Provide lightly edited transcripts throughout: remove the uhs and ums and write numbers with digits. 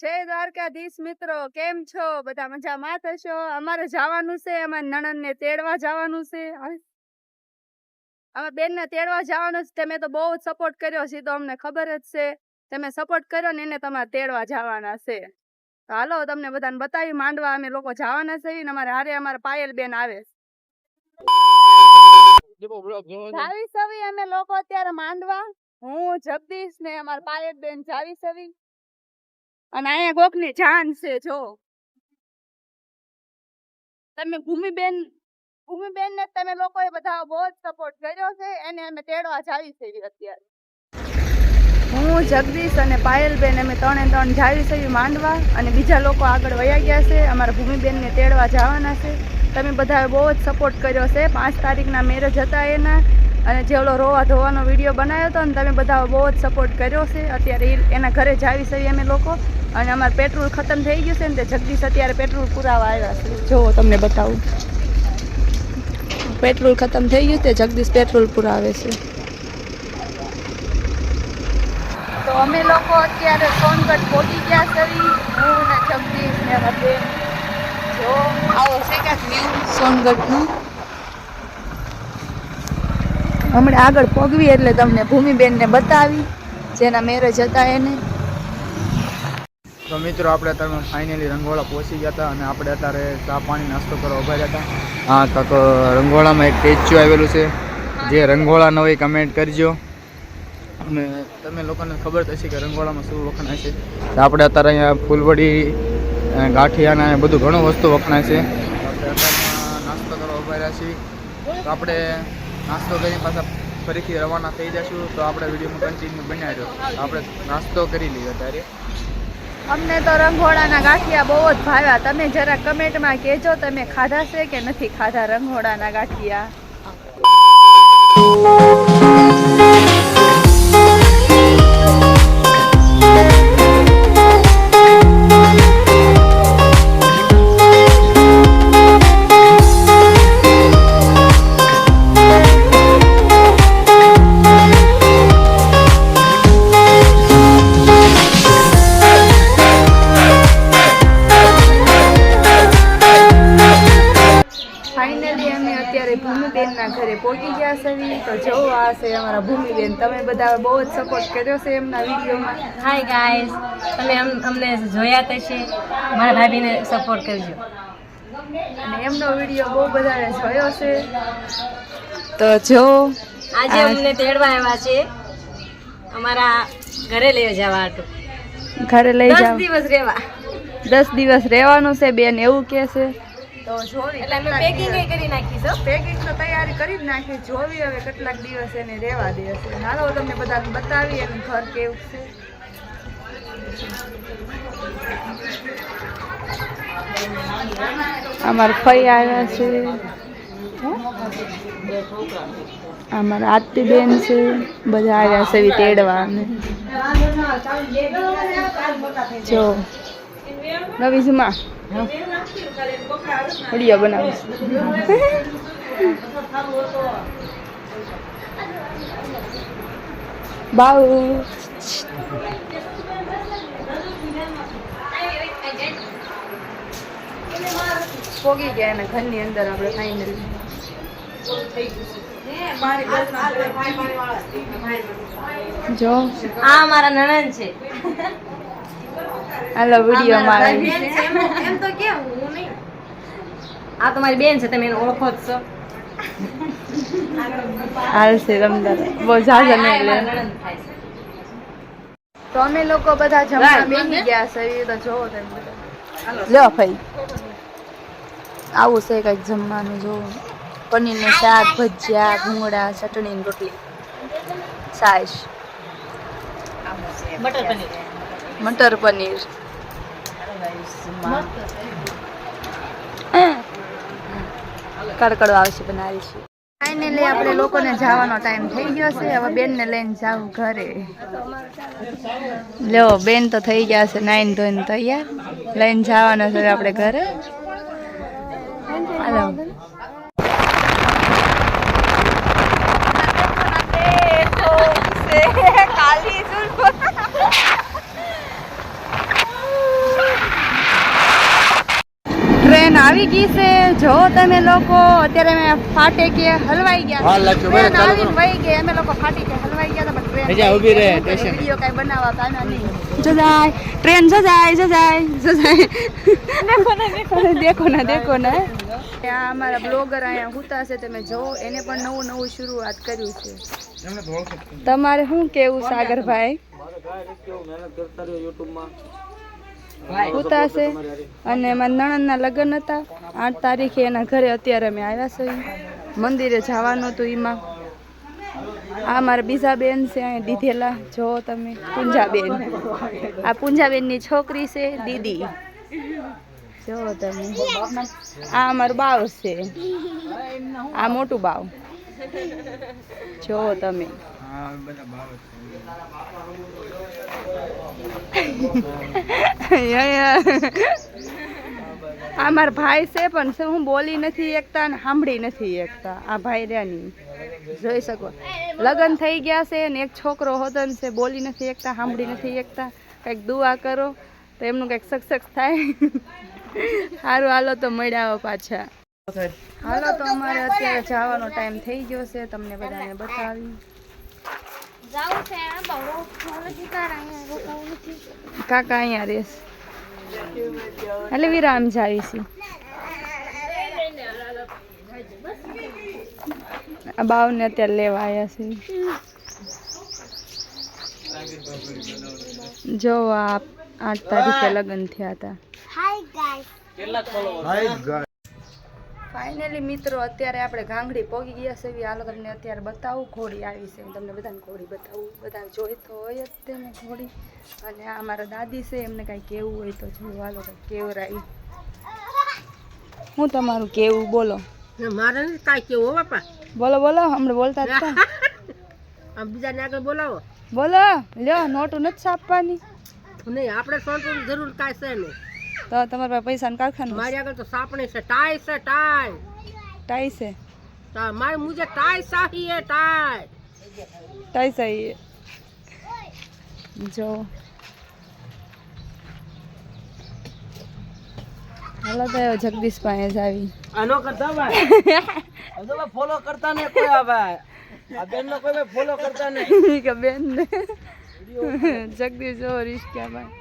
જય દ્વારકાધીશ મિત્રો, કેમ છો? બધા મજામાં થશો? અમારે જવાનું છે, અમારા નણંદને તેડવા જવાનું છે. અમે બેનને તેડવા જવાનું છે. તમે તો બહુ જ સપોર્ટ કર્યો છે, તો અમને ખબર જ છે. તમે સપોર્ટ કર્યો ને એને તમારે તેડવા જવાના છે. તો હાલો તમને બધાને બતાવી માંડવા અમે લોકો જવાના છે ને અમારે હારે અમારા પાયલ બેન આવે જાવી સવી અમે લોકો અત્યારે માંડવા. હું જગદીશ ને અમારા પાયલ બેન જાવી સવી અને અહીંયા કોકની જાન છે. જો તમે ભૂમિબેન ને તમે લોકોએ બધા બહુ જ સપોર્ટ કર્યો છે, એને અમે તેડવા જાવી છે અત્યારે. હું જગદીશ અને પાયલબેન અમે 3 જાવી છે માંડવા અને બીજા લોકો આગળ વયા ગયા છે. અમારા ભૂમિબેનને તેડવા જવાના છે. તમે બધાએ બહુ જ સપોર્ટ કર્યો છે. 5 તારીખના મેરેજ હતા એના અને જે ઓલો રોવા ધોવાનો વિડીયો બનાવ્યો હતો ને તમે બધા બહુ જ સપોર્ટ કર્યો છે. અત્યારે એના ઘરે જાવી છે અમે લોકો અને અમારે પેટ્રોલ ખતમ થઈ ગયું છે ને તે જગદીશ અત્યારે પેટ્રોલ પુરાવા આવ્યા છે. જો તમને બતાવું, પેટ્રોલ ખતમ થઈ ગયું તે જગદીશ પેટ્રોલ પુરાવે છે. તો અમે લોકો અત્યારે સોનગઢ પહોંચી ગયા છે. હું ને જગદીશ ને બેન. જો આવો છે ક્યાંક વ્યૂ સોનગઢનું. હમણાં આગળ પગવી એટલે તમને ભૂમિબેનને બતાવી જેના મેરેજ હતા એને. તો મિત્રો આપણે અત્યારે ફાઇનલી રંગોળા પહોંચી ગયા હતા અને આપણે અત્યારે ચા પાણી નાસ્તો કરવા ઉભા રહ્યા હતા. હા કાંક રંગોળામાં એક સ્ટેચ્યુ આવેલું છે. જે રંગોળા ન હોય કમેન્ટ કરજો અને તમે લોકોને ખબર થશે કે રંગોળામાં શું વખણાય છે. તો આપણે અત્યારે અહીંયા ફૂલવડી ગાંઠિયાના બધું ઘણું વસ્તુ વખણાય છે. આપણે અત્યારમાં નાસ્તો કરવા ઉભા રહ્યા છીએ. તો આપણે નાસ્તો કરીને પાછા ફરીથી રવાના થઈ જશું. તો આપણે વિડીયોમાં કન્ટિન્યુ બનાવી દો. આપણે નાસ્તો કરી લઈએ અત્યારે. અમને તો રંગોળાના ગાંઠિયા બહુ જ ભાવ્યા. તમે જરા કમેન્ટમાં કહેજો તમે ખાધા છે કે નથી ખાધા રંગોળાના ગાંઠિયા. ભૂમિબેનના ઘરે પહોંચી ગયા છે. તો જો આ છે અમારા ભૂમિબેન. તમે બધા બહુ જ સપોર્ટ કર્યો છે એમના વિડીયોમાં. હાય ગાઈસ, તમે અમને જોયા થશે, મારા ભાભીને સપોર્ટ કરજો. અને એમનો વિડીયો બહુ બધાને જોયો છે. તો જો આજે અમને તેડવા આવ્યા છે અમારા ઘરે લઈ જવા હતું. ઘરે લઈ જાવ 10 દિવસ રહેવા. 10 દિવસ રહેવાનું છે બેન એવું કહે છે. તો જોવી એટલે અમે પેકિંગ કરી નાખી છે. પેકિંગ તો તૈયારી કરી જ નાખી. જોવી હવે કેટલાક દિવસ એને રહેવા દે છે. હાલો તમને બધાને બતાવી એનું ઘર કેવું છે. અમારા ફઈ આવ્યા છે, અમારા આરતીબેન છે, બધા આવ્યા છે તેડવા. જો નવી જુમા વિડીયો બનાવીશ. બાઉ પોગી ગયા એના ઘરની અંદર. આપણે ફાઇનલી જો આ મારા નણંદ છે. હાલો વિડીયો માં એમ તો કેમ હું નહીં. આ તમારી બેન છે, તમે એને ઓળખો જ છો. હાલશે રમદાર બહુ ઝાઝા નહીં લે. તો અમે લોકો બધા જમવા બેસી ગયા છે. તો જોવો તમે બધા લો ભાઈ આવું છે કંઈક જમવાનું. જો પનીરનું શાક, ભજીયા, ભૂંગળા, ચટણી ને રોટલી, છાશ, મટર પનીર. કડકડો આવશે બનાવીશું. ફાઇનલી આપણે લોકોને જવાનો ટાઈમ થઈ ગયો છે. હવે બેનને લઈને જાવ ઘરે. લો બેન તો થઈ ગયા છે નાઈન ધોઈને તૈયાર. લઈને જવાના છે આપણે ઘરે. હાલો કાલી ટ્રેન આવી ગઈ છે. જો તમે લોકો અત્યારે અમે ફાટે કે હલવાઈ ગયા. હાલ લાગજો, બરાબર, ટ્રેન ચાલુ આવીને કરો. વહી ગઈ. અમે લોકો ફાટી કે હલવાઈ ગયા હતા, પણ ટ્રેન હજી ઊભી રહે, શું કરે, સ્ટેશન. વિડીયો કાંઈ બનાવવા પામ્યા નહીં. જજાય ટ્રેન જજાય દેખો ના આ અમારા બ્લોગર અહીંયા હુતા છે. તમે જો એને પણ નવું શરૂઆત કર્યું છે. તમારે શું કેવું સાગરભાઈ? હુતા છે અને મારા નણંદના લગ્ન હતા 8 તારીખે એના ઘરે. અત્યારે અમે આવ્યા છીએ. મંદિરે જવાનું હતું એમાં. આ મારા બીજા બેન છે અહીંયા દીધેલા. જો તમે પૂંજાબેન, આ પૂંજાબેનની છોકરી છે દીદી. જો તમે આ અમારું બાવ છે, આ મોટું બાવ. જો તમે આ મારા ભાઈ છે, પણ છે હું બોલી નથી એકતા ને સાંભળી નથી એકતા. આ ભાઈ રહ્યા જોઈ શકો. લગ્ન થઈ ગયા છે ને એક છોકરો હોતો ને છે, બોલી નથી એકતા, સાંભળી નથી એકતા. કંઈક દુઆ કરો તો એમનું કંઈક સક્સેસ થાય. સારું, હાલો તો મળ્યા પાછા. હાલો તો અમારે અત્યારે જવાનો ટાઈમ થઈ ગયો છે. તમને બધાને બતાવી કાકા અહીંયા રેસ એટલે વિરામ જાવી છે. આ બાવને અત્યારે લેવા આવ્યા છે. જો આ 8 તારીખે લગ્ન થયા હતા. ફાઇનલી મિત્રો અત્યારે આપણે ગાંગડી પહોંચી ગયા છે. હાલો તમને અત્યારે બતાવું. ઘોડી આવી છે. હું તમને બધાને ઘોડી બતાવું. બધા જોઈ તો હોય જ તેને ઘોડી. અને આ અમારા દાદી છે, એમને કાંઈ કેવું હોય તો જોવું. હાલો કંઈક કેવરાઈ. હું તમારું કેવું બોલો? મારે કાંઈ કેવું બાપા. બોલો હમણાં બોલતા જ હતા. બીજાને આગળ બોલાવો. બોલો લ્યો, નોટું નથી છાપવાની. નહીં, આપણે સોનની જરૂર કાંઈ છે નહીં. તો તમારા પાસે પૈસાનું કારખાનું? મારી આગળ તો સાપણી છે, ટાઈ છે, ટાઈ ટાઈ છે. મારે મુझे टाई चाहिए, टाई ટાઈ છે. જો હાલો તો જગદીશ પાસે જ આવી. આનો કરતા ભાઈ અદો ફોલો કરતા ને કોઈ આ ભાઈ આ બેન નો કોઈ ફોલો કરતા નહીં કે બેન ને જગદીશ જો રિશ્ક્યા ભાઈ.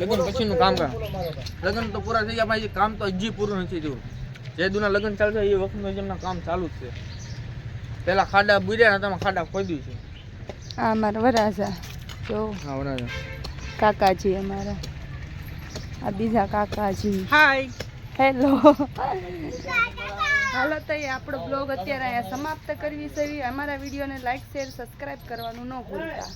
લગ્ન પછીનું કામ કર. લગ્ન તો પૂરા થઈ ગયા ભાઈ, કામ તો હજી પૂરું નથી થયું. જે દુના લગ્ન ચાલશે એ વખતનું જેમના કામ ચાલુ જ છે. પેલા ખાડા બુર્યા હતા, ખાડા ખોદ્યું છે. આ અમારા વરાજા જો કાકાજી અમારા. આ બીજા કાકાજી. Hi hello. હાલો તો એ આપણો બ્લોગ અત્યારે અહીંયા સમાપ્ત કરવી છે. અમારા વિડીયોને લાઈક શેર સબસ્ક્રાઈબ કરવાનું ન ભૂલતા.